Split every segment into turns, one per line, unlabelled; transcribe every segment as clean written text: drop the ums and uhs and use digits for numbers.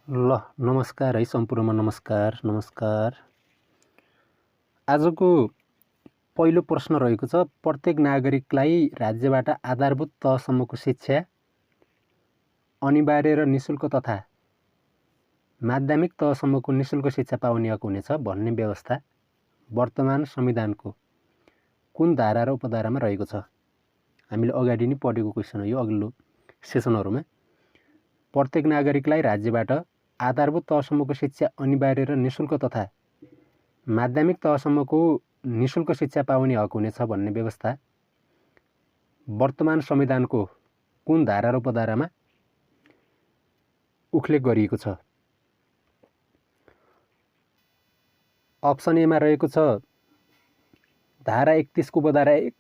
ल नमस्कार है सम्पूर्णमा नमस्कार। आजको पहिलो प्रश्न रहेको छ, प्रत्येक नागरिकलाई राज्यबाट आधारभूत तहसम्मको शिक्षा अनिवार्य र निशुल्क तथा माध्यमिक तहसम्मको निशुल्क शिक्षा पाउने हक हुनेछ भन्ने व्यवस्था वर्तमान संविधानको कुन धारा र उपधारामा रहेको छ? हामीले अगाडि नै पढेको क्वेसन हो यो अघिल्लो सेसनहरुमा। प्रत्येक नागरिकलाई राज्यबाट आधारभूत तहसम्मको शिक्षा अनिवार्य र निशुल्क तथा माध्यमिक तहसम्मको निशुल्क शिक्षा पाउने हक हुनेछ भन्ने व्यवस्था वर्तमान संविधानको कुन धारा र उपधारामा उल्लेख गरिएको छ? अप्सन ए मा रहेको छ धारा 31 को उपधारा 1,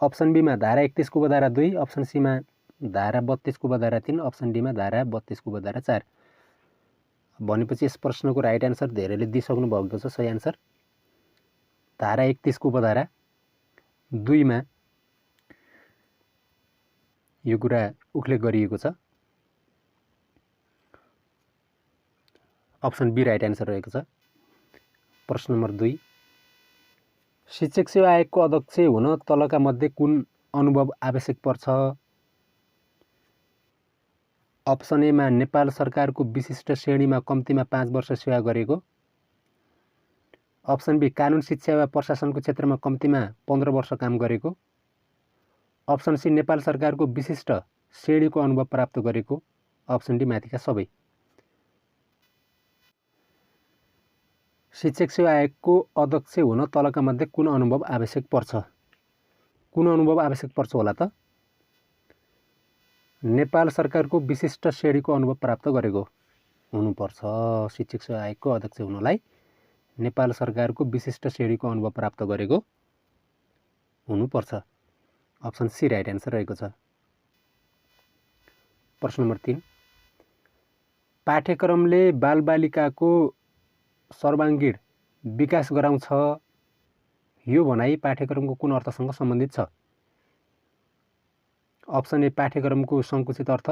अप्सन बी मा धारा 31 को उपधारा 2, अप्सन सी मा धारा 32 को उपधारा 3, अप्सन डी मा धारा 32 को उपधारा 4। भनेपछि यस प्रश्नको राइट आन्सर धेरैले दिइसक्नु भएको छ। सही आन्सर धारा 31 को उपधारा 2 मा यो कुरा उल्लेख गरिएको छ। अप्सन बी राइट आन्सर रहेको छ। प्रश्न नम्बर 2, शिक्षक सेवा आयोगको अध्यक्ष हुन तलका मध्ये कुन अनुभव आवश्यक पर्छ? अप्सन ए मा नेपाल सरकारको विशिष्ट श्रेणीमा कम्तीमा 5 वर्ष सेवा गरेको, अप्सन बी कानुन शिक्षा वा प्रशासनको क्षेत्रमा कम्तीमा 15 वर्ष काम गरेको, अप्सन सी नेपाल सरकारको विशिष्ट श्रेणीको अनुभव प्राप्त गरेको, अप्सन डी माथिका सबै। शिक्षक सेवा आयोगको अध्यक्ष हुन तलका मध्ये कुन अनुभव आवश्यक पर्छ? कुन अनुभव आवश्यक पर्छ होला त? नेपाल सरकारको विशिष्ट श्रेणीको अनुभव प्राप्त गरेको हुनुपर्छ। शिक्षक सेवा आयोगको अध्यक्ष हुनलाई नेपाल सरकारको विशिष्ट श्रेणीको अनुभव प्राप्त गरेको हुनुपर्छ। अप्सन सी राइट आन्सर रहेको छ। प्रश्न नम्बर 3, पाठ्यक्रमले बालबालिकाको सर्वाङ्गीण विकास गराउँछ यो भनाइ पाठ्यक्रमको कुन अर्थसँग सम्बन्धित छ? अप्सन ए पाठ्यक्रमको संकुचित अर्थ,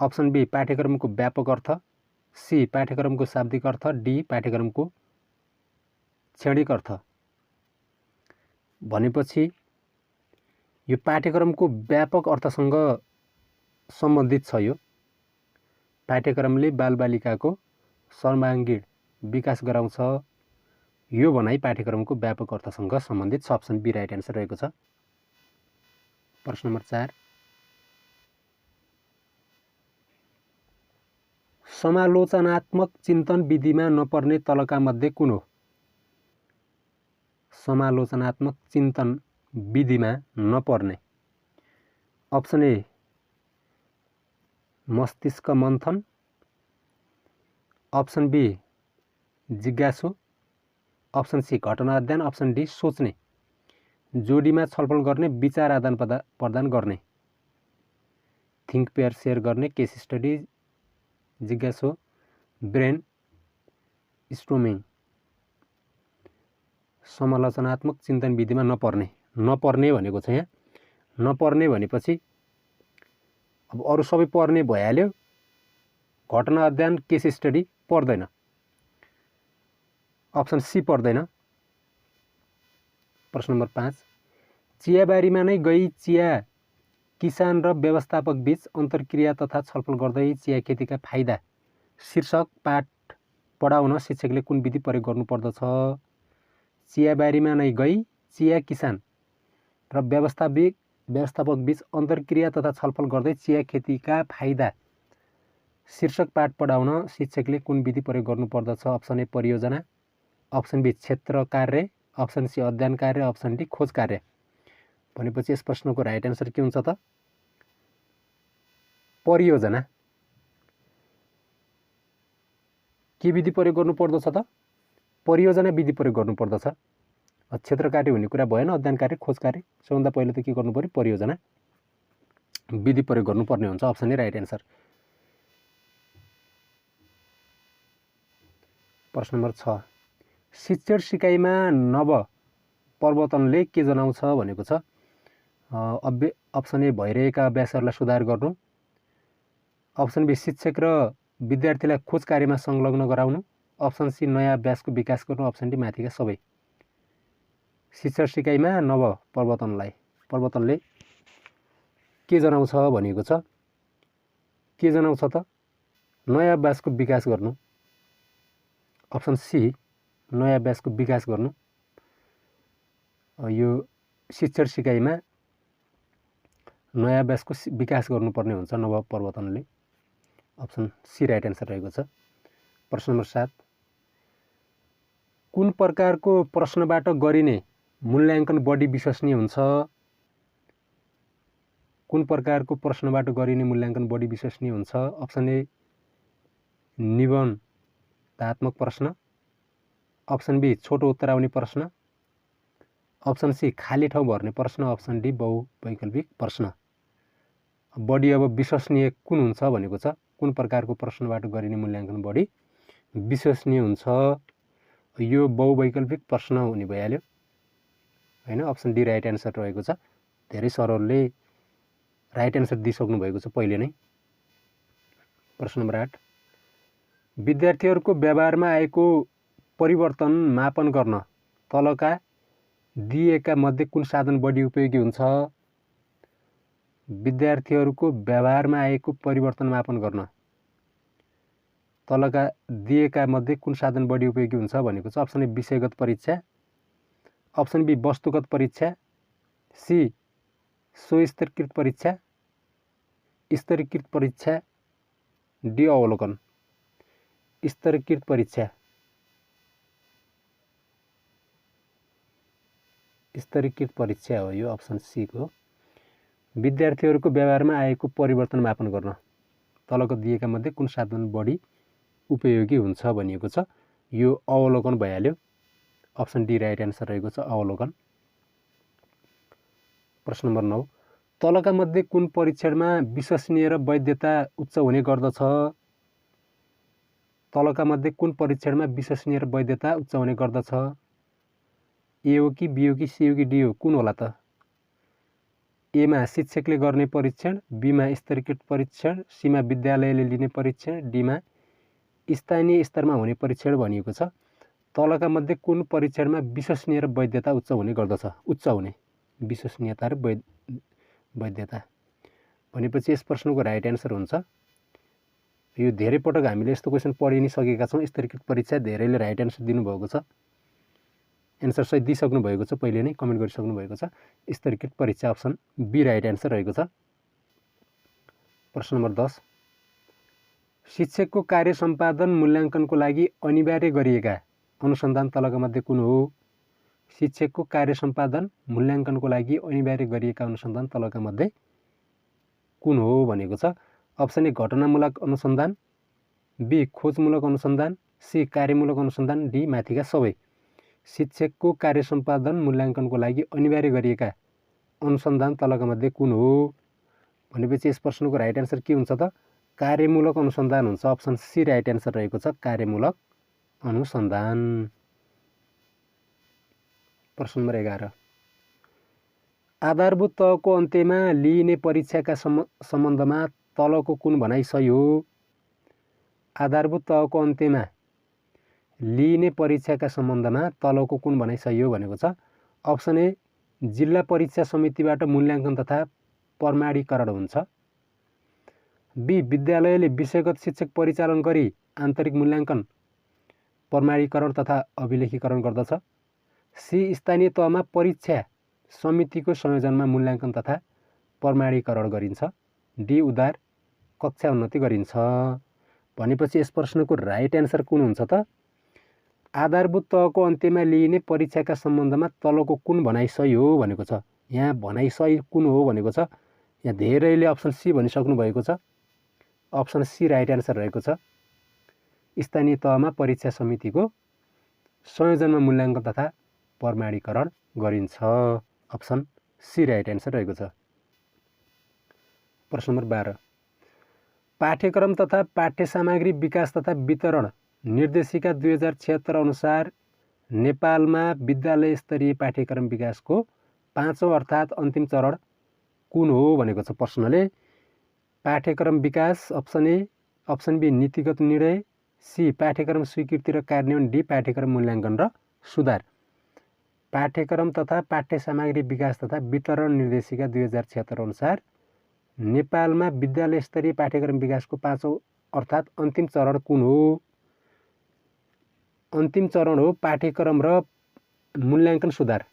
अप्सन बी पाठ्यक्रमको व्यापक अर्थ, सी पाठ्यक्रमको शाब्दिक अर्थ, डी पाठ्यक्रमको क्षणिक अर्थ। भनेपछि यो पाठ्यक्रमको व्यापक अर्थसँग सम्बन्धित छ। यो पाठ्यक्रमले बालबालिकाको सर्वाङ्गीण विकास गराउँछ यो भनाइ पाठ्यक्रमको व्यापक अर्थसँग सम्बन्धित छ। अप्सन बी राइट आन्सर रहेको छ। प्रश्न नम्बर 4, समालोचनात्मक चिन्तन विधिमा नपर्ने तलका मध्ये कुन हो? समालोचनात्मक चिन्तन विधिमा नपर्ने, अप्सन ए मस्तिष्क मन्थन, अप्सन बी जिज्ञासु, अप्सन सी घटना अध्ययन, अप्सन डी सोच्ने। जोडीमा छलफल गर्ने, विचार आदान प्रदान गर्ने, थिङ्क पेयर सेयर गर्ने, केस स्टडी, जिज्ञासु, ब्रेन स्टोमिङ। समालोचनात्मक चिन्तन विधिमा नपर्ने भनेको छ यहाँ। नपर्ने भनेपछि अब अरू सबै पर्ने भइहाल्यो, घटना अध्ययन केस स्टडी पर्दैन। अप्सन सी पर्दैन। प्रश्न नम्बर 5, चियाबारीमा नै गई चिया किसान र व्यवस्थापक बीच अन्तर्क्रिया तथा छलफल गर्दै चिया खेतीका फाइदा शीर्षक पाठ पढाउन शिक्षकले कुन विधि प्रयोग गर्नुपर्दछ? चियाबारीमा नै गई चिया किसान र व्यवस्थापक बीच अन्तर्क्रिया तथा छलफल गर्दै चिया खेतीका फाइदा शीर्षक पाठ पढाउन शिक्षकले कुन विधि प्रयोग गर्नुपर्दछ? अप्सन ए परियोजना, अप्सन बी क्षेत्र कार्य, अप्सन सी अध्ययन कार्य, अप्सन डी खोज कार्य। भनेपछि यस प्रश्नको राइट आन्सर के हुन्छ त? परियोजना। के विधि प्रयोग गर्नुपर्दछ त? परियोजना विधि प्रयोग गर्नुपर्दछ। क्षेत्र कार्य हुने कुरा भएन, अध्ययन कार्य खोज कार्य। सबभन्दा पहिले त के गर्नु पर्यो? परियोजना विधि प्रयोग गर्नुपर्ने हुन्छ। Option A right answer. प्रश्न नम्बर 6, शिक्षण सिकाइमा नव प्रवर्तनले के जनाउँछ भनेको छ? अप्सन ए भइरहेका अभ्यासहरूलाई सुधार गर्नु, अप्सन बी शिक्षक र विद्यार्थीलाई खोज कार्यमा संलग्न गराउनु। अप्सन सी नयाँ अभ्यासको विकास गर्नु। अप्सन डी माथिका सबै। शिक्षण सिकाइमा नव परिवर्तनले के जनाउँछ भनिएको छ। के जनाउँछ त? नयाँ अभ्यासको विकास गर्नु। अप्सन सी नयाँ अभ्यासको विकास गर्नु। यो शिक्षण सिकाइमा नयाँ अभ्यासको विकास गर्नुपर्ने हुन्छ नव परिवर्तनले। अप्सन सी राइट एन्सर रहेको छ। प्रश्न नम्बर 7, कुन प्रकारको प्रश्नबाट गरिने मूल्याङ्कन बढी विश्वसनीय हुन्छ? कुन प्रकारको प्रश्नबाट गरिने मूल्याङ्कन बढी विश्वसनीय हुन्छ? अप्सन ए निबन्धात्मक प्रश्न। अप्सन बी छोटो उत्तर आउने प्रश्न। अप्सन सी खाली ठाउँ भर्ने प्रश्न। अप्सन डी बहुवैकल्पिक प्रश्न। बढी अब विश्वसनीय कुन हुन्छ भनेको छ। कुन प्रकारको प्रश्नबाट गरिने मूल्याङ्कन बढी विश्वसनीय हुन्छ? यो बहुवैकल्पिक प्रश्न हुने भइहाल्यो हैन। अप्सन डी राइट एन्सर रहेको छ। धेरै सरहरूले राइट एन्सर दिइसक्नु भएको छ पहिले नै। प्रश्न नम्बर 8, विद्यार्थीहरूको व्यवहारमा आएको परिवर्तन मापन गर्न तलका दिएका मध्ये कुन साधन बढी उपयोगी हुन्छ? विद्यार्थीहरूको व्यवहारमा आएको परिवर्तन मापन गर्न तलका दिएका मध्ये कुन साधन बढी उपयोगी हुन्छ भनेको छ। अप्सन ए विषयगत परीक्षा। अप्सन बी वस्तुगत परीक्षा। सी स्वस्तरीकृत परीक्षा। स्तरीकृत परीक्षा। डी अवलोकन। स्तरीकृत परीक्षा। स्तरीकृत परीक्षा हो यो अप्सन सी को। विद्यार्थीहरूको व्यवहारमा आएको परिवर्तन मापन गर्न तलको दिएका मध्ये कुन साधन बढी उपयोगी हुन्छ भनिएको छ। यो अवलोकन भइहाल्यो। अप्सन डी राइट एन्सर रहेको छ अवलोकन। प्रश्न नम्बर 9, तलका मध्ये कुन परीक्षणमा विश्वसनीय र वैधता उच्च हुने गर्दछ? तलका मध्ये कुन परीक्षणमा विश्वसनीय र वैधता उच्च हुने गर्दछ? ए हो कि बी हो कि सी हो कि डी हो? कुन होला त? एमा शिक्षकले गर्ने परीक्षण, बीमा स्तरीकृत परीक्षण, सीमा विद्यालयले लिने परीक्षण, डीमा स्थानीय स्तरमा हुने परीक्षण भनिएको छ। तलका मध्ये कुन परीक्षणमा विश्वसनीय र वैधता उच्च हुने गर्दछ? उच्च हुने विश्वसनीयता र वैधता भनेपछि यस प्रश्नको राइट एन्सर हुन्छ। यो धेरै पटक हामीले यस्तो क्वेसन पढि नै सकेका छौँ। स्तरीकृत परीक्षा धेरैले राइट एन्सर दिनुभएको छ। एन्सर सही दिइसक्नु भएको छ, पहिले नै कमेन्ट गरिसक्नु भएको छ। स्तरीकृत परीक्षा अप्सन बी राइट एन्सर रहेको छ। प्रश्न नम्बर 10, शिक्षकको कार्य सम्पादन मूल्याङ्कनको लागि अनिवार्य गरिएका अनुसन्धान तलका मध्ये कुन हो? शिक्षकको कार्य सम्पादन मूल्याङ्कनको लागि अनिवार्य गरिएका अनुसन्धान तलका मध्ये कुन हो भनेको छ। अप्सन ए घटनामूलक अनुसन्धान। बी खोजमूलक अनुसन्धान। सी कार्यमूलक अनुसन्धान। डी माथिका सबै। शिक्षकको कार्य सम्पादन मूल्याङ्कनको लागि अनिवार्य गरिएका अनुसन्धान तलका मध्ये कुन हो भनेपछि यस प्रश्नको राइट एन्सर के हुन्छ त? कार्यमूलक अनुसन्धान हुन्छ। अप्सन सी राइट एन्सर रहेको छ कार्यमूलक अनुसन्धान। प्रश्न नम्बर 11, आधारभूत तहको अन्त्यमा लिइने परीक्षाका सम्बन्धमा तलको कुन भनाइ सही हो? आधारभूत तहको अन्त्यमा लिइने परीक्षाका सम्बन्धमा तलको कुन भनाइ सही हो भनेको छ। अप्सन ए जिल्ला परीक्षा समितिबाट मूल्याङ्कन तथा प्रमाणीकरण हुन्छ। बी विद्यालयले विषयगत शिक्षक परिचालन गरी आन्तरिक मूल्याङ्कन प्रमाणीकरण तथा अभिलेखीकरण गर्दछ। सी स्थानीय तहमा परीक्षा समितिको संयोजनमा मूल्याङ्कन तथा प्रमाणीकरण गरिन्छ। डी उद्धार कक्षा उन्नति गरिन्छ। भनेपछि यस प्रश्नको राइट एन्सर कुन हुन्छ त? आधारभूत तहको अन्त्यमा लिइने परीक्षाका सम्बन्धमा तलको कुन भनाइ सही हो भनेको छ। यहाँ भनाइ सही कुन हो भनेको छ। यहाँ धेरैले अप्सन सी भनिसक्नु भएको छ। अप्सन सी राइट एन्सर रहेको छ। स्थानीय तहमा परीक्षा समितिको संयोजनमा मूल्याङ्कन तथा प्रमाणीकरण गरिन्छ। अप्सन सी राइट एन्सर रहेको छ। प्रश्न नम्बर 12, पाठ्यक्रम तथा पाठ्य सामग्री विकास तथा वितरण निर्देशिका 2076 अनुसार नेपालमा विद्यालय स्तरीय पाठ्यक्रम विकासको 5औं अर्थात् अन्तिम चरण कुन हो भनेको छ प्रश्नले। पाठ्यक्रम विकास अप्सन ए, अप्सन बी नीतिगत निर्णय, सी पाठ्यक्रम स्वीकृति र कार्यान्वयन, डी पाठ्यक्रम मूल्याङ्कन र सुधार। पाठ्यक्रम तथा पाठ्य सामग्री विकास तथा वितरण निर्देशिका 2076 अनुसार नेपालमा विद्यालय स्तरीय पाठ्यक्रम विकासको 5औं अर्थात् अन्तिम चरण कुन हो? अन्तिम चरण हो पाठ्यक्रम र मूल्याङ्कन सुधार।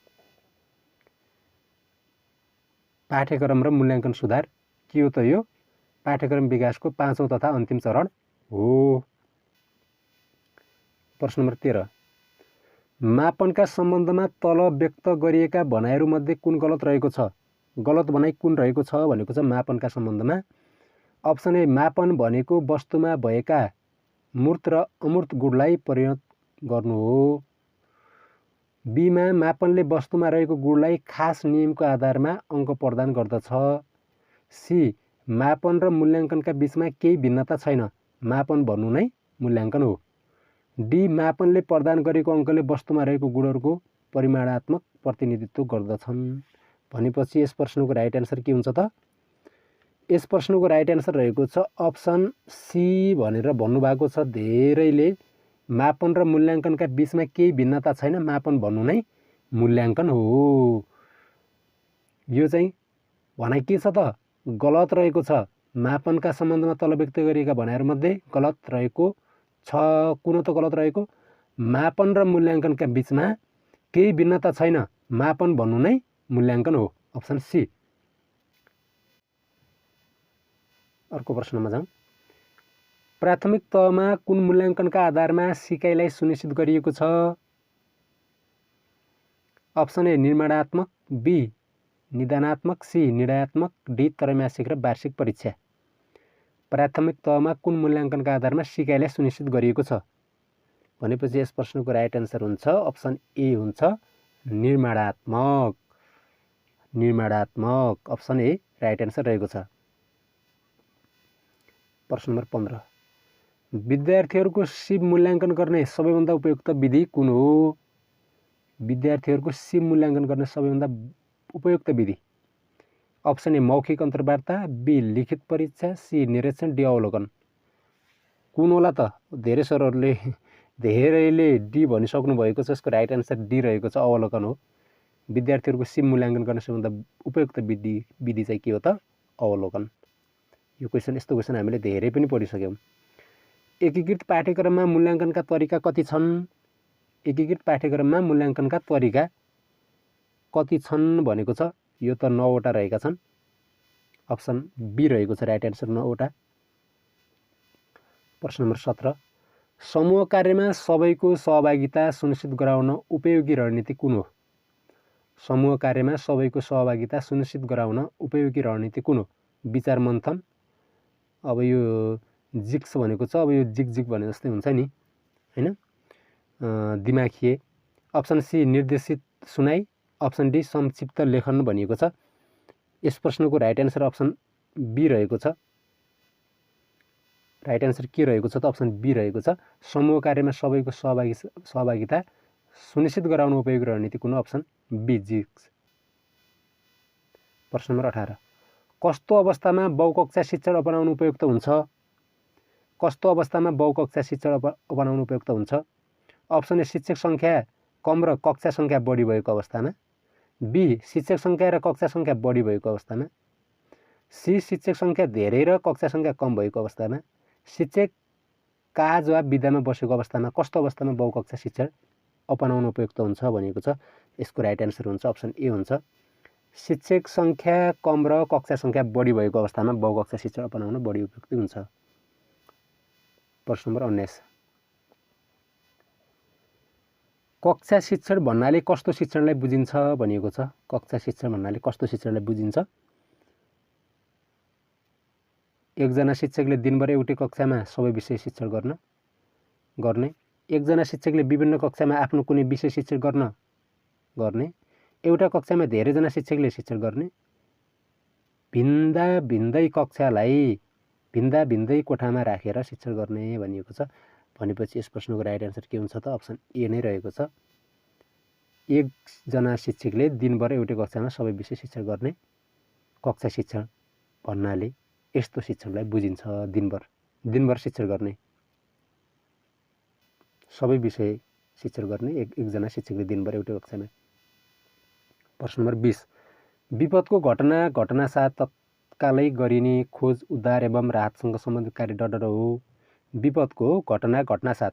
पाठ्यक्रम र मूल्याङ्कन सुधार के हो त? यो पाठ्यक्रम विकासको 5औं तथा अन्तिम चरण हो। प्रश्न नम्बर 13, मापनका सम्बन्धमा तल व्यक्त गरिएका भनाइहरूमध्ये कुन गलत रहेको छ? गलत भनाइ कुन रहेको छ भनेको छ मापनका सम्बन्धमा? अप्सन ए, मापन भनेको वस्तुमा भएका मूर्त र अमूर्त गुणलाई परिणत गर्नु हो। बीमा, मापनले वस्तुमा रहेको गुणलाई खास नियमको आधारमा अङ्क प्रदान गर्दछ। सी, मापन र मूल्याङ्कनका बीचमा केही भिन्नता छैन, मापन भन्नु नै मूल्याङ्कन हो। डी, मापनले प्रदान गरेको अङ्कले वस्तुमा रहेको गुणहरूको परिमाणात्मक प्रतिनिधित्व गर्दछन्। भनेपछि यस प्रश्नको राइट एन्सर के हुन्छ त? यस प्रश्नको राइट एन्सर रहेको छ अप्सन सी भनेर भन्नुभएको छ धेरैले। मापन र मूल्याङ्कनका बीचमा केही भिन्नता छैन, मापन भन्नु नै मूल्याङ्कन हो। यो चाहिँ भनाइ के छ त? गलत रहेको छ। मापनका सम्बन्धमा तल व्यक्त गरिएका भनाइहरूमध्ये गलत रहेको छ। कुन त गलत रहेको? मापन र मूल्याङ्कनका बीचमा केही भिन्नता छैन, मापन भन्नु नै मूल्याङ्कन हो। Option C. अर्को प्रश्नमा जाउँ। प्राथमिक तहमा कुन मूल्याङ्कनका आधारमा सिकाइलाई सुनिश्चित गरिएको छ? अप्सन ए, निर्माणात्मक, बी निदानात्मक, सी निर्णयात्मक, डी त्रैमासिक र वार्षिक परीक्षा। प्राथमिक तहमा कुन मूल्याङ्कनका आधारमा सिकाइलाई सुनिश्चित गरिएको छ? भनेपछि यस प्रश्नको राइट एन्सर हुन्छ अप्सन ए हुन्छ निर्माणात्मक। निर्माणात्मक अप्सन ए राइट एन्सर रहेको छ। प्रश्न नम्बर 15, विद्यार्थीहरूको सिप मूल्याङ्कन गर्ने सबैभन्दा उपयुक्त विधि कुन हो? विद्यार्थीहरूको सिप मूल्याङ्कन गर्ने सबैभन्दा उपयुक्त विधि। अप्सन ए, मौखिक अन्तर्वार्ता, बी लिखित परीक्षा, सी निरीक्षण, डी अवलोकन। कुन होला त? धेरै सरहरूले धेरैले डी भनिसक्नु भएको छ। यसको राइट एन्सर डी रहेको छ, अवलोकन हो। विद्यार्थीहरूको सिप मूल्याङ्कन गर्ने सबैभन्दा उपयुक्त विधि चाहिँ के हो त? अवलोकन। यो क्वेसन, यस्तो क्वेसन हामीले धेरै पनि पढिसक्यौँ। एकीकृत पाठ्यक्रममा मूल्याङ्कनका तरिका कति छन्? एकीकृत पाठ्यक्रममा मूल्याङ्कनका तरिका कति छन् भनेको छ। यो त 9 वटा रहेका छन्। अप्सन बी रहेको छ राइट एन्सर 9 वटा। प्रश्न नम्बर 17, समूह कार्यमा सबैको सहभागिता सुनिश्चित गराउन उपयोगी रणनीति कुन हो? समूह कार्यमा सबैको सहभागिता सुनिश्चित गराउन उपयोगी रणनीति कुन हो? विचार मन्थन, अब यो जिक्स भनेको छ, अब यो जिक भने जस्तै हुन्छ नि हैन, दिमाखिए। अप्सन सी निर्देशित सुनाइ, अप्सन डी संक्षिप्त लेखन भनिएको छ। यस प्रश्नको राइट एन्सर अप्सन बी रहेको छ। राइट एन्सर के रहेको छ त? अप्सन बी रहेको छ। समूह कार्यमा सबैको सहभागिता सुनिश्चित गराउन उपयोगी रणनीति कुन हो? अप्सन बी जिक्स। प्रश्न नम्बर 18, कस्तो अवस्थामा बहुकक्षा शिक्षण अपनाउनु उपयुक्त हुन्छ? कस्तो अवस्थामा बहुकक्षा शिक्षण अपनाउनु उपयुक्त हुन्छ? अप्सन ए, शिक्षक सङ्ख्या कम र कक्षा सङ्ख्या बढी भएको अवस्थामा, बी शिक्षक सङ्ख्या र कक्षा सङ्ख्या बढी भएको अवस्थामा, सी शिक्षक सङ्ख्या धेरै र कक्षा सङ्ख्या कम भएको अवस्थामा, शिक्षक काज वा विधामा बसेको अवस्थामा कस्तो अवस्थामा बहुकक्षा शिक्षण अपनाउनु उपयुक्त हुन्छ भनेको छ। यसको राइट एन्सर हुन्छ अप्सन ए हुन्छ शिक्षक सङ्ख्या कम र कक्षा सङ्ख्या बढी भएको अवस्थामा बहुकक्षा शिक्षण अपनाउन बढी उपयुक्त हुन्छ। प्रश्न नम्बर 19, कक्षा शिक्षण भन्नाले कस्तो शिक्षणलाई बुझिन्छ भनिएको छ? कक्षा शिक्षण भन्नाले कस्तो शिक्षणलाई बुझिन्छ? एकजना शिक्षकले दिनभर एउटै कक्षामा सबै विषय शिक्षण गर्ने, एकजना शिक्षकले विभिन्न कक्षामा आफ्नो कुनै विषय शिक्षण गर्ने, एउटा कक्षामा धेरैजना शिक्षकले शिक्षण गर्ने, भिन्दै कक्षालाई भिन्दै कोठामा राखेर शिक्षण गर्ने भनिएको छ। भनेपछि यस प्रश्नको राइट एन्सर के हुन्छ त? अप्सन ए नै रहेको छ। एकजना शिक्षकले दिनभर एउटै कक्षामा सबै विषय शिक्षण गर्ने कक्षा शिक्षण भन्नाले यस्तो शिक्षकलाई बुझिन्छ। दिनभर शिक्षण गर्ने, सबै विषय शिक्षण गर्ने एकजना शिक्षकले दिनभर एउटै कक्षामा। प्रश्न नम्बर 20, विपदको घटनासाथ तत्कालै गरिने खोज, उद्धार एवं राहतसँग सम्बन्धित कार्य डडड हो। विपदको घटनासाथ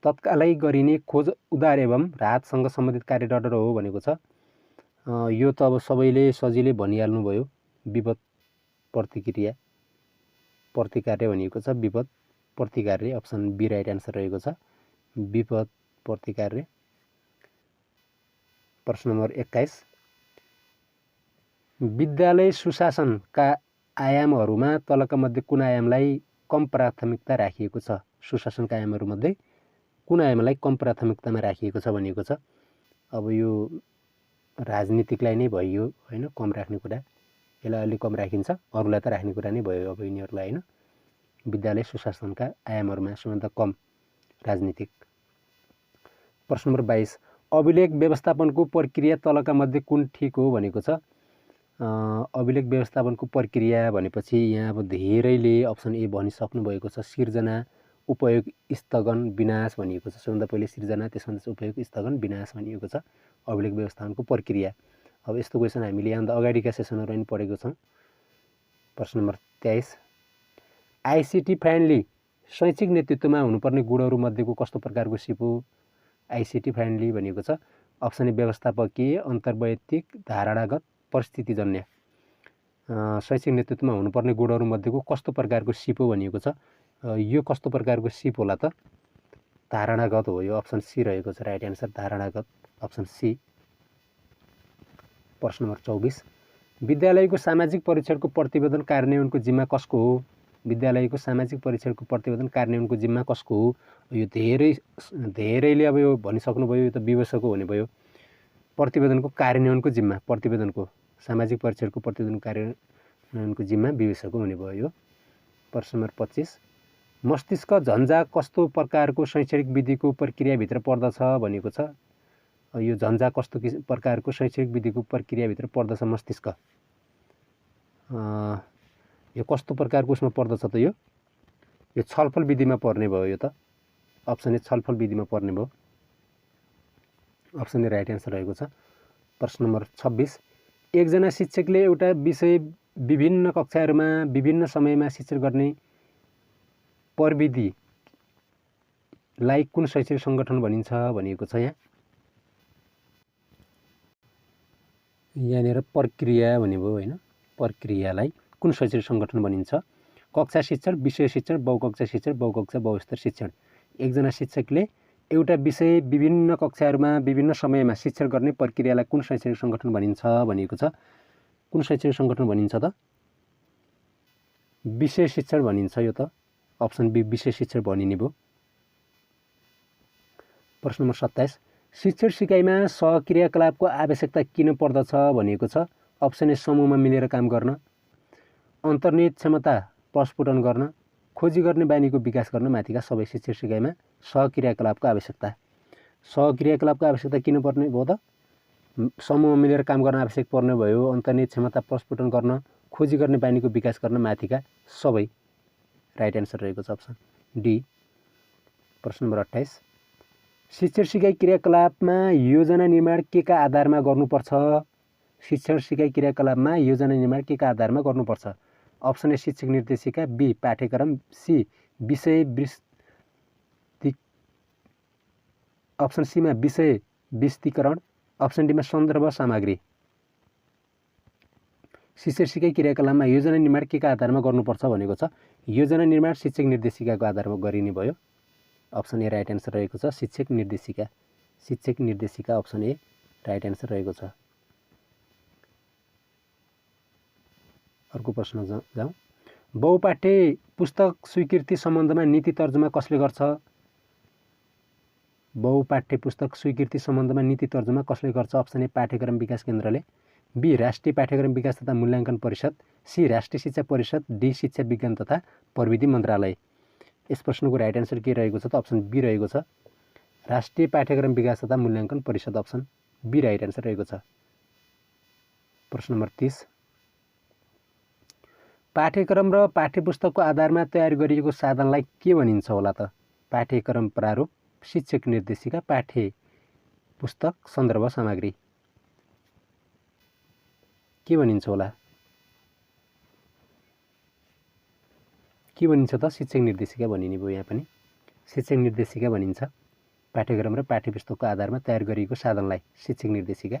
तत्कालै गरिने खोज, उद्धार एवं राहतसँग सम्बन्धित कार्य डडड हो भनेको छ। यो त अब सबैले सजिलै भनिहाल्नु भयो। विपद प्रतिकार्य भनिएको छ। विपद प्रतिकार्य, अप्सन बी राइट एन्सर रहेको छ। विपद प्रतिकार्य। प्रश्न नम्बर 21, विद्यालय सुशासनका आयामहरूमा तलका मध्ये कुन आयामलाई कम प्राथमिकता राखिएको छ? सुशासनका आयामहरूमध्ये कुन आयामलाई कम प्राथमिकतामा राखिएको छ भनिएको छ। अब यो राजनीतिकलाई नै भयो होइन, कम राख्ने कुरा। यसलाई अलि कम राखिन्छ, अरूलाई त राख्ने कुरा नै भयो अब यिनीहरूलाई होइन। विद्यालय सुशासनका आयामहरूमा सबभन्दा कम राजनीतिक। प्रश्न नम्बर 22, अभिलेख व्यवस्थापनको प्रक्रिया तलका मध्ये कुन ठिक हो भनेको छ। अभिलेख व्यवस्थापनको प्रक्रिया भनेपछि यहाँ अब धेरैले अप्सन ए भनिसक्नु भएको छ। सिर्जना, उपयोग, स्थगन, विनाश भनिएको छ। सबभन्दा पहिले सिर्जना, त्यसभन्दा उपयोग, स्थगन, विनाश भनिएको छ अभिलेख व्यवस्थापनको प्रक्रिया। अब यस्तो क्वेसन हामीले यहाँभन्दा अगाडिका सेसनहरू पनि पढेको छौँ। प्रश्न नम्बर 23, आइसिटी फ्रेन्डली शैक्षिक नेतृत्वमा हुनुपर्ने गुणहरू मध्येको कस्तो प्रकारको सिप हो? आइसिटी फ्रेन्डली भनेको छ अप्सन ए व्यवस्थापकीय, अन्तर्वैयक्तिक, धारणागत, परिस्थितिजन्य। शैक्षिक नेतृत्वमा हुनुपर्ने गुणहरू मध्येको कस्तो प्रकारको सिप हो भनिएको छ। यो कस्तो प्रकारको सिप होला त? धारणागत हो। यो अप्सन सी रहेको छ राइट एन्सर, धारणागत, अप्सन सी। प्रश्न नम्बर 24, विद्यालयको सामाजिक परीक्षणको प्रतिवेदन कार्यान्वयनको जिम्मा कसको हो? विद्यालयको सामाजिक परीक्षणको प्रतिवेदन कार्यान्वयनको जिम्मा कसको हो? यो धेरैले अब यो भनिसक्नुभयो, यो त विवशको हुने भयो। प्रतिवेदनको कार्यान्वयनको जिम्मा, प्रतिवेदनको सामाजिक परीक्षणको प्रतिवेदन कार्यान्वयनको जिम्मा विवशको हुने भयो। प्रश्न नम्बर 25, मस्तिष्क झन्झा कस्तो प्रकारको शैक्षणिक विधिको प्रक्रियाभित्र पर्दछ भनिएको छ। यो झन्झा कस्तो प्रकारको शैक्षणिक विधिको प्रक्रियाभित्र पर्दछ मस्तिष्क? यो कस्तो प्रकारको उसमा पर्दछ त? यो छलफल विधिमा पर्ने भयो। यो त अप्सन ए छलफल विधिमा पर्ने भयो। अप्सन ए राइट एन्सर रहेको छ। प्रश्न नम्बर 26, एकजना शिक्षकले एउटा विषय विभिन्न कक्षाहरूमा विभिन्न समयमा शिक्षण गर्ने प्रविधिलाई कुन शैक्षिक सङ्गठन भनिन्छ भनिएको छ। यहाँनिर प्रक्रिया भन्नुभयो होइन। प्रक्रियालाई कुन शैक्षिक सङ्गठन भनिन्छ? कक्षा शिक्षण, विषय शिक्षण, बहुकक्षा शिक्षण, बहुकक्षा बहुस्तर शिक्षण। एकजना शिक्षकले एउटा विषय विभिन्न कक्षाहरूमा विभिन्न समयमा शिक्षण गर्ने प्रक्रियालाई कुन शैक्षिक सङ्गठन भनिन्छ भनिएको छ। कुन शैक्षिक सङ्गठन भनिन्छ त? विषय शिक्षण भनिन्छ। यो त अप्सन बी विषय शिक्षण भनिने भयो। प्रश्न नम्बर 27, शिक्षण सिकाइमा सहक्रियाकलापको आवश्यकता किन पर्दछ भनिएको छ। अप्सन ए समूहमा मिलेर काम गर्न, अन्तर्निहित क्षमता प्रस्फुटन गर्न, खोजी गर्ने बानीको विकास गर्न माथिका सबै शिक्षण सिकाइमा सहक्रियाकलापको आवश्यकता। सहक्रियाकलापको आवश्यकता किन पर्ने भयो त? समूहमा मिलेर काम गर्न आवश्यक पर्ने भयो, अन्तर्निहित क्षमता प्रस्फुटन गर्न, खोजी गर्ने बानीको विकास गर्न माथिका सबै राइट एन्सर रहेको छ अप्सन डी। प्रश्न नम्बर 28, शिक्षण सिकाइ क्रियाकलापमा योजना निर्माण के का आधारमा गर्नुपर्छ? शिक्षण सिकाइ क्रियाकलापमा योजना निर्माण के का आधारमा गर्नुपर्छ? अप्सन ए शिक्षक निर्देशिका, बी पाठ्यक्रम, सी विषय विस्तृत, अप्सन सीमा विषय विस्तृतीकरण, अप्सन डीमा सन्दर्भ सामग्री। शिक्षण सिकाइ क्रियाकलापमा योजना निर्माण के का आधारमा गर्नुपर्छ भनेको छ। योजना निर्माण शिक्षक निर्देशिकाको आधारमा गरिने भयो। अप्सन ए राइट एन्सर रहेको छ, शिक्षक निर्देशिका। शिक्षक निर्देशिका अप्सन ए राइट एन्सर रहेको छ। अर्को प्रश्न जाउँ। बहुपाठ्य पुस्तक स्वीकृति सम्बन्धमा नीति तर्जुमा कसले गर्छ? बहुपाठ्य पुस्तक स्वीकृति सम्बन्धमा नीति तर्जुमा कसले गर्छ? अप्सन ए पाठ्यक्रम विकास केन्द्रले, बी राष्ट्रिय पाठ्यक्रम विकास तथा मूल्याङ्कन परिषद, सी राष्ट्रिय शिक्षा परिषद, डी शिक्षा विज्ञान तथा प्रविधि मन्त्रालय। यस प्रश्नको राइट एन्सर के रहेको छ त? अप्सन बी रहेको छ, राष्ट्रिय पाठ्यक्रम विकास तथा मूल्याङ्कन परिषद। अप्सन बी राइट एन्सर रहेको छ। प्रश्न नम्बर 30, पाठ्यक्रम र पाठ्यपुस्तकको आधारमा तयार गरिएको साधनलाई के भनिन्छ होला त? पाठ्यक्रम प्रारूप, शिक्षक निर्देशिका, पाठ्य पुस्तक, सन्दर्भ सामग्री। के भनिन्छ होला? के भनिन्छ त? शिक्षक निर्देशिका भनिने भयो। यहाँ पनि शिक्षक निर्देशिका भनिन्छ। पाठ्यक्रम र पाठ्यपुस्तकको आधारमा तयार गरिएको साधनलाई शिक्षक निर्देशिका।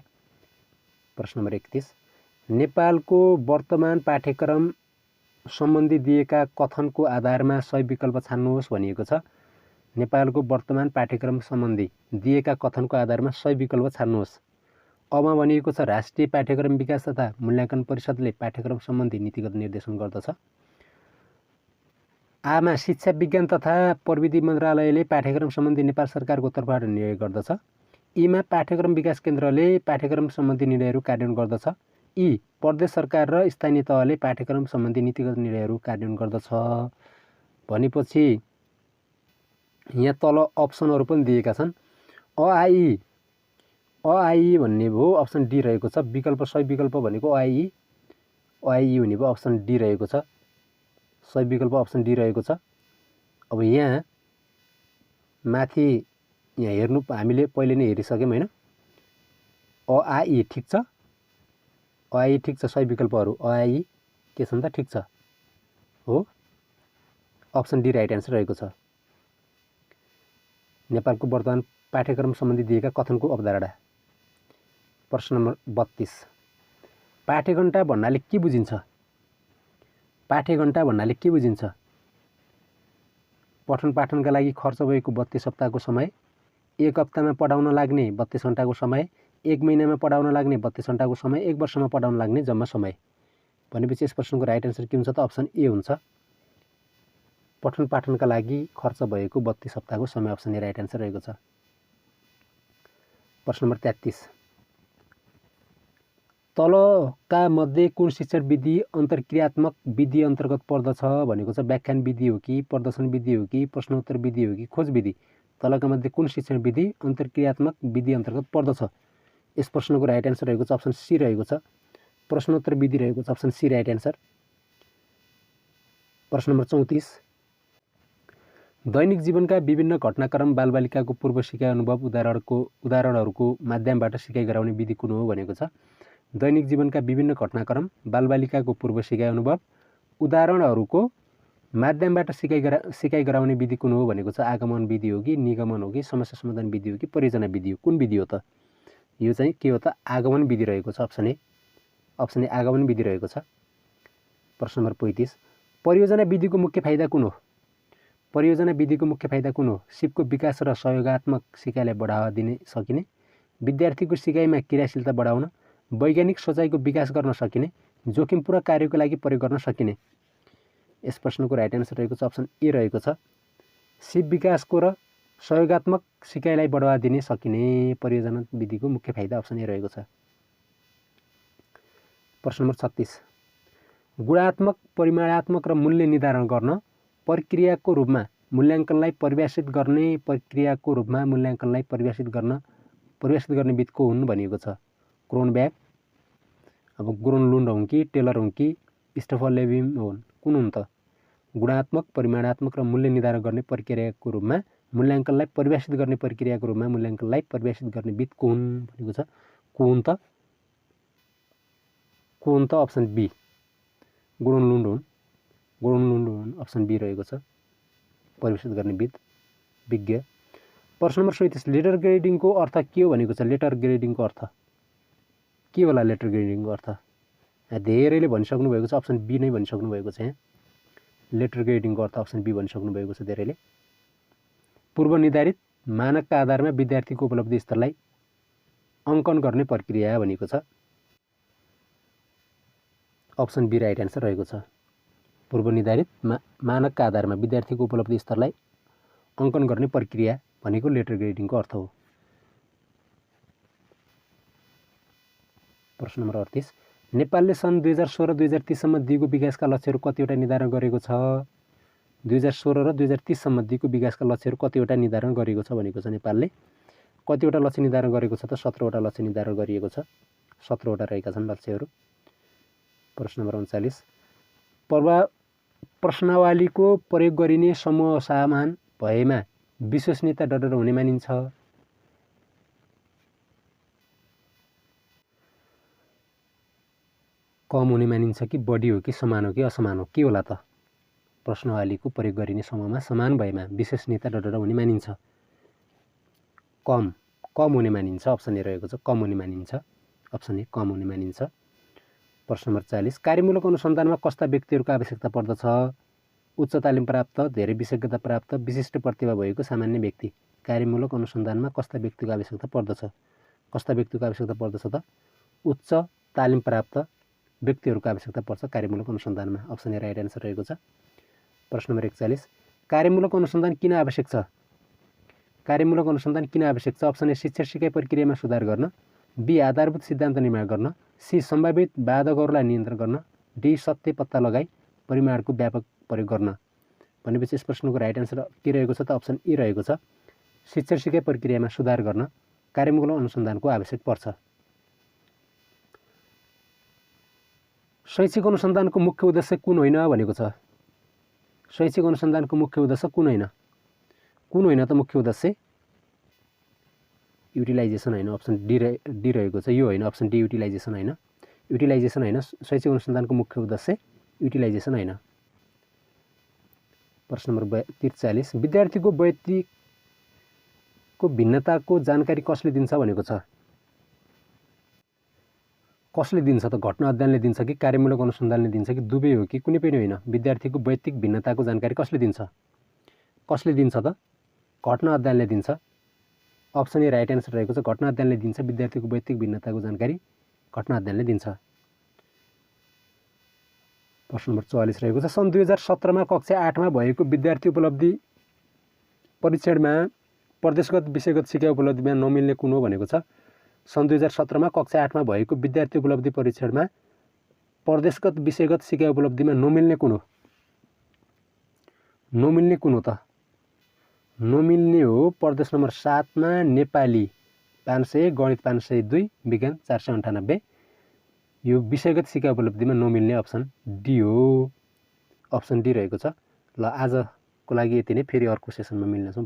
प्रश्न नम्बर 31, नेपालको वर्तमान पाठ्यक्रम सम्बन्धी दिएका कथनको आधारमा सही विकल्प छान्नुहोस् भनिएको छ। नेपालको वर्तमान पाठ्यक्रम सम्बन्धी दिएका कथनको आधारमा सही विकल्प छान्नुहोस्। अमा भनिएको छ राष्ट्रिय पाठ्यक्रम विकास तथा मूल्याङ्कन परिषदले पाठ्यक्रम सम्बन्धी नीतिगत निर्देशन गर्दछ। आमा शिक्षा विज्ञान तथा प्रविधि मन्त्रालयले पाठ्यक्रम सम्बन्धी नेपाल सरकारको तर्फबाट निर्णय गर्दछ। यीमा पाठ्यक्रम विकास केन्द्रले पाठ्यक्रम सम्बन्धी निर्णयहरू कार्यान्वयन गर्दछ। यी प्रदेश सरकार र स्थानीय तहले पाठ्यक्रम सम्बन्धी नीतिगत निर्णयहरू कार्यान्वयन गर्दछ भनेपछि यहाँ तल अप्सनहरू पनि दिएका छन्। अआई भन्ने भयो अप्सन डी रहेको छ। विकल्प सही विकल्प भनेको अआई हुने भयो अप्सन डी रहेको छ। सही विकल्प अप्सन डी रहेको छ। अब यहाँ माथि यहाँ हेर्नु हामीले पहिले नै हेरिसक्यौँ हैन? अआई ठिक छ। अआई ठिक छ। सही विकल्पहरू अआई के छन् त? ठिक छ हो। अप्सन डी राइट एन्सर रहेको छ। नेपालको वर्तमान पाठ्यक्रम सम्बन्धी दिएका कथनको अवधारणा। प्रश्न नम्बर 32, पाठ्यघण्टा भन्नाले के बुझिन्छ? पाठ्यघण्टा भन्नाले के बुझिन्छ? पठन पाठनका लागि खर्च भएको 32 सप्ताहको समय, 1 हप्तामा पढाउन लाग्ने 32 घण्टाको समय, 1 महिनामा पढाउन लाग्ने 32 घण्टाको समय, 1 वर्षमा पढाउन लाग्ने जम्मा समय। भनेपछि यस प्रश्नको राइट एन्सर के हुन्छ त? अप्सन ए हुन्छ। पठन पाठनका लागि खर्च भएको 32 सप्ताहको समय। अप्सन ए राइट एन्सर रहेको छ। प्रश्न नम्बर 33, तलका मध्ये कुन शिक्षण विधि अन्तर्क्रियात्मक विधि अन्तर्गत पर्दछ भनेको छ? व्याख्यान विधि हो कि, प्रदर्शन विधि हो कि, प्रश्नोत्तर विधि हो कि, खोज विधि? तलका मध्ये कुन शिक्षण विधि अन्तर्क्रियात्मक विधि अन्तर्गत पर्दछ? यस प्रश्नको राइट एन्सर रहेको छ अप्सन सी रहेको छ। प्रश्नोत्तर विधि रहेको छ। Option C right answer. प्रश्न नम्बर 34, दैनिक जीवनका विभिन्न घटनाक्रम बालबालिकाको पूर्व सिकाइ अनुभव उदाहरणहरूको माध्यमबाट सिकाइ गराउने विधि कुन हो भनेको छ? दैनिक जीवनका विभिन्न घटनाक्रम बालबालिकाको पूर्व सिकाइ अनुभव उदाहरणहरूको माध्यमबाट सिकाइ गराउने विधि कुन हो भनेको छ? आगमन विधि हो कि, निगमन हो कि, समस्या समाधान विधि हो कि, परियोजना विधि हो? कुन विधि हो त? यो चाहिँ के हो त? आगमन विधि रहेको छ। Option A. अप्सन ए आगमन विधि रहेको छ। प्रश्न नम्बर 35, परियोजना विधिको मुख्य फाइदा कुन हो? परियोजना विधिको मुख्य फाइदा कुन हो? सिपको विकास र सहयोगात्मक सिकाइलाई बढावा दिन सकिने, विद्यार्थीको सिकाइमा क्रियाशीलता बढाउन, वैज्ञानिक सोचाइको विकास गर्न सकिने, जोखिमपूर्ण कार्यको लागि प्रयोग गर्न सकिने। यस प्रश्नको राइट एन्सर रहेको छ अप्सन ए रहेको छ। सिप विकासको र सहयोगात्मक सिकाइलाई बढावा दिन सकिने परियोजना विधिको मुख्य फाइदा अप्सन ए रहेको छ। प्रश्न नम्बर 36, गुणात्मक, परिमाणात्मक र मूल्य निर्धारण गर्न प्रक्रियाको रूपमा मूल्याङ्कनलाई परिभाषित गर्ने विध को हुन् भनिएको छ? क्रोनब्याक, अब ग्रोनलुन्ड हुन् कि, टेलर हुन् कि, स्टेफन लेभिम हुन्? कुन हुन् त? गुणात्मक, परिमाणात्मक र मूल्य निर्धारण गर्ने प्रक्रियाको रूपमा मूल्याङ्कनलाई परिभाषित गर्ने विध को हुन् भनेको छ? को हुन् त? अप्सन बी ग्रोनलुन्ड हुन्। अप्सन बी रहेको छ। परिभाषित गर्ने विज्ञ। प्रश्न नम्बर 37, लेटर ग्रेडिङको अर्थ के हो भनेको छ? लेटर ग्रेडिङको अर्थ के होला? लेटर ग्रेडिङको अर्थ धेरैले भनिसक्नु भएको छ। अप्सन बी नै भनिसक्नु भएको छ। यहाँ लेटर ग्रेडिङको अर्थ अप्सन बी भनिसक्नु भएको छ धेरैले। पूर्व निर्धारित मानकका आधारमा विद्यार्थीको उपलब्धि स्तरलाई अङ्कन गर्ने प्रक्रिया भनेको छ। अप्सन बी राइट एन्सर रहेको छ। पूर्व निर्धारित मानकका आधारमा विद्यार्थीको उपलब्धि स्तरलाई अङ्कन गर्ने प्रक्रिया भनेको लेटर ग्रेडिङको अर्थ हो। प्रश्न नम्बर 38, नेपालले सन् 2016-2030 सम्म दिगो विकासका लक्ष्यहरू कतिवटा निर्धारण गरेको छ? 2016 र 2030 सम्म दिगो विकासका लक्ष्यहरू कतिवटा निर्धारण गरेको छ भनेको छ? नेपालले कतिवटा लक्ष्य निर्धारण गरेको छ त? 17वटा लक्ष्य निर्धारण गरिएको छ। 17वटा रहेका छन् लक्ष्यहरू। प्रश्न नम्बर 39, प्रश्नावलीको प्रयोग गरिने समूह समान भएमा विश्वसनीयता डडर हुने मानिन्छ। कम हुने मानिन्छ कि बढी हो कि समान हो कि असमान हो, के होला त? प्रश्नावलीको प्रयोग गरिने समूहमा समान भएमा विश्वसनीयता डडर हुने मानिन्छ। कम हुने मानिन्छ। अप्सन ए रहेको छ, कम हुने मानिन्छ। अप्सन ए कम हुने मानिन्छ। प्रश्न नम्बर 40 कार्यमूलक अनुसन्धानमा कस्ता व्यक्तिहरूको आवश्यकता पर्दछ? उच्च तालिम प्राप्त, धेरै विशेषज्ञता प्राप्त, विशिष्ट प्रतिभा भएको सामान्य व्यक्ति। कार्यमूलक अनुसन्धानमा कस्ता व्यक्तिको आवश्यकता पर्दछ? कस्ता व्यक्तिको आवश्यकता पर्दछ त? उच्च तालिम प्राप्त व्यक्तिहरूको आवश्यकता पर्छ कार्यमूलक अनुसन्धानमा। अप्सन ए राइट एन्सर रहेको छ। प्रश्न नम्बर 41 कार्यमूलक अनुसन्धान किन आवश्यक छ? कार्यमूलक अनुसन्धान किन आवश्यक छ? अप्सन ए शिक्षा सिकाइ प्रक्रियामा सुधार गर्न, बी आधारभूत सिद्धान्त निर्माण गर्न, सी सम्भावित बाधकहरूलाई नियन्त्रण गर्न, डी सत्य पत्ता लगाई परिमाणको व्यापक प्रयोग गर्न। भनेपछि यस प्रश्नको राइट एन्सर के रहेको छ त? अप्सन ए रहेको छ। शिक्षा सिकाइ प्रक्रियामा सुधार गर्न कार्यमूलक अनुसन्धानको आवश्यक पर्छ। शैक्षिक अनुसन्धानको मुख्य उद्देश्य कुन होइन भनेको छ? शैक्षिक अनुसन्धानको मुख्य उद्देश्य कुन होइन? कुन होइन त मुख्य उद्देश्य? युटिलाइजेसन होइन। अप्सन डी रहेको छ। यो होइन। अप्सन डी युटिलाइजेसन होइन। युटिलाइजेसन होइन। शैक्षिक अनुसन्धानको मुख्य उद्देश्य युटिलाइजेसन होइन। प्रश्न नम्बर 43 विद्यार्थीको वैयक्तिकको भिन्नताको जानकारी कसले दिन्छ भनेको छ? कसले दिन्छ त? घटना अध्ययनले दिन्छ कि कार्यमूलक अनुसन्धानले दिन्छ कि दुवै हो कि कुनै पनि होइन? विद्यार्थीको वैयक्तिक भिन्नताको जानकारी कसले दिन्छ? कसले दिन्छ त? घटना अध्ययनले दिन्छ। अप्सन ए राइट एन्सर रहेको छ। घटना अध्ययनले दिन्छ विद्यार्थीको वैयक्तिक भिन्नताको जानकारी घटना अध्ययनले दिन्छ। प्रश्न नम्बर 44 रहेको छ सन् 2017 मा कक्षा 8 मा भएको विद्यार्थी उपलब्धि परीक्षणमा प्रदेशगत विषयगत सिकाइ उपलब्धिमा नमिल्ने कुन हो भनेको छ? सन् 2017 मा कक्षा 8 मा भएको विद्यार्थी उपलब्धि परीक्षणमा प्रदेशगत विषयगत सिकाइ उपलब्धिमा नमिल्ने कुन हो? नमिल्ने कुन हो त? नमिल्ने हो प्रदेश नम्बर 7 मा नेपाली 500, गणित 502, विज्ञान 498। यो विषयगत सिकाइ उपलब्धिमा नमिल्ने अप्सन डी हो। अप्सन डी रहेको छ। ल आजको लागि यति नै, फेरि अर्को सेसनमा मिल्नेछौँ।